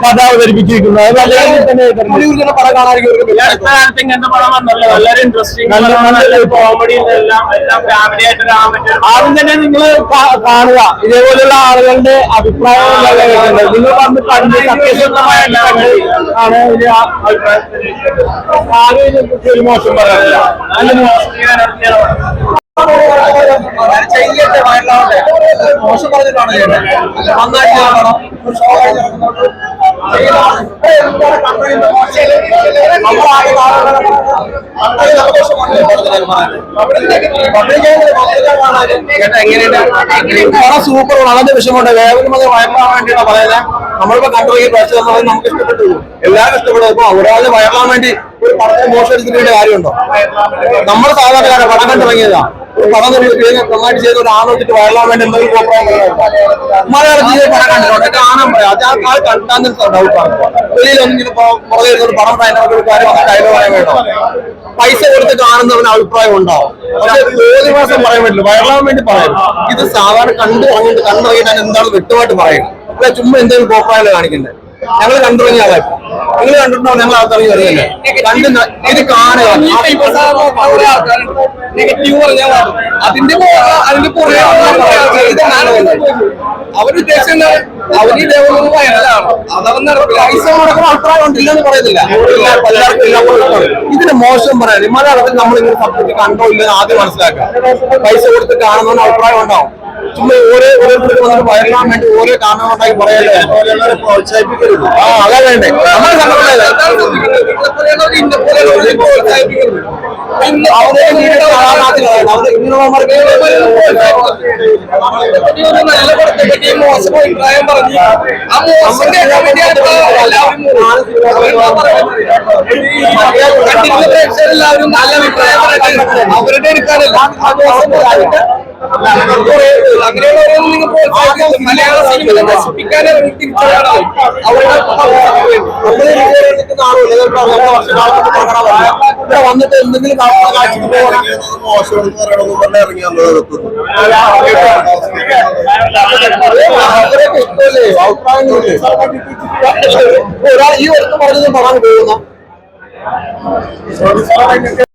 കഥ അവതരിപ്പിച്ചിരിക്കുന്നത് പടം കാണാൻ വളരെ ഇൻട്രസ്റ്റിംഗ് കോമഡി എല്ലാം ഫാമിലി ആയിട്ട് കാണാൻ പറ്റും. ആദ്യം തന്നെ നിങ്ങൾ കാണുക, ഇതേപോലെയുള്ള ആളുകളുടെ അഭിപ്രായം നിങ്ങൾ വന്ന് കണ്ട് സത്യസന്ധമായിട്ട് കണ്ട് ആണ് ഇതിന്റെ അഭിപ്രായം. ആരും ഒരു മോശം പറയാനില്ല. നല്ല മോശം പറഞ്ഞിട്ടാണ് നന്നായിട്ട് കാണണം. സൂപ്പർ വളരെ വിഷമമുണ്ട്. വേഗം അത് വയറാൻ വേണ്ടിയാണ് പറയുന്നത്. നമ്മളിപ്പോ കണ്ടുപോയി പ്രശ്നം നമുക്ക് ഇഷ്ടപ്പെട്ടു, എല്ലാവരും ഇഷ്ടപ്പെടും. ഇപ്പൊ ഒരാള് വയറാൻ വേണ്ടി ഒരു പടത്തെ മോശം എടുക്കുന്നതിന്റെ കാര്യമുണ്ടോ? നമ്മൾ സാധാരണക്കാരെ പടം കണ്ടിറങ്ങിയതാ, പടം നന്നായിട്ട് ചെയ്ത ഒരു ആളെ വെച്ചിട്ട് വയറാൻ വേണ്ടി എന്തെങ്കിലും മലയാള ജീവിതം പടം കണ്ടിട്ടുണ്ട്, കാണാൻ പറയാം. അത് ആ കാൾ കണ്ടാൻ ഡൗട്ടാണ്. വെളിയിലൊന്നിങ്ങനെ പുറകെ ഒരു പടം ഒരു കാര്യം ഡയലോഗ് പറയാൻ വേണ്ടോ? പൈസ കൊടുത്ത് കാണുന്നവന് അഭിപ്രായം ഉണ്ടാവും. പക്ഷെ ഒരു മാസം പറയാൻ പറ്റില്ല, വയറാൻ വേണ്ടി പറയും. ഇത് സാധാരണ കണ്ടിറങ്ങിയിട്ട് എന്താണ് വ്യക്തമായിട്ട് പറയും. അല്ല ചുമ്മാ എന്തെങ്കിലും കോപ്രായല്ല കാണിക്കുന്നത്. ഞങ്ങൾ കണ്ടിറങ്ങിയ ആളെ നിങ്ങൾ കണ്ടിട്ടുണ്ടോ? ഞങ്ങൾ ആൾക്കാർക്ക് അറിയില്ലേ കണ്ട് ഇത് കാണുക. നെഗറ്റീവ് പറഞ്ഞാൽ അതിന്റെ പുറകെ അവരുദ്ദേശിച്ച അവര് വയനാടാണ്. അതവന്ന് പൈസ മുടക്കുന്ന അഭിപ്രായം ഉണ്ടില്ലെന്ന് പറയുന്നില്ല. ഇതിന് മോശം പറയാൻ മലയാളത്തിൽ നമ്മളിങ്ങനെ സബ്ജക്ട് കണ്ടോ ഇല്ലെന്ന് ആദ്യം മനസ്സിലാക്കുക. പൈസ കൊടുത്ത് കാണുന്ന അഭിപ്രായം ഉണ്ടാവും. ചുമ്മാ ഓരോരുത്തർക്ക് വന്നിട്ട് വയറാൻ വേണ്ടി ഓരോ കാരണങ്ങളുണ്ടാക്കി പറയല്ലേ, പ്രോത്സാഹിപ്പിക്കരുത്. ആ അതാ വേണ്ടേ. നമ്മൾ നല്ല പടത്തെ പറ്റി മോശം അഭിപ്രായം പറഞ്ഞു ആ മോശം പ്രേക്ഷകരെല്ലാവരും നല്ല അഭിപ്രായം പറഞ്ഞിട്ട് അവരുടെ എടുക്കാനല്ല അങ്ങനെയുള്ളവരൊന്നും നിങ്ങൾ മലയാള സിനിമ നശിപ്പിക്കാനേ തിരിച്ചറിയണം. ഇവിടെ വന്നിട്ട് എന്തെങ്കിലും ഇഷ്ടമല്ലേ അഭിപ്രായങ്ങളില്ലേ? ഒരാൾ ഈ ഒന്നും പറഞ്ഞത് പറയാൻ പോകുന്ന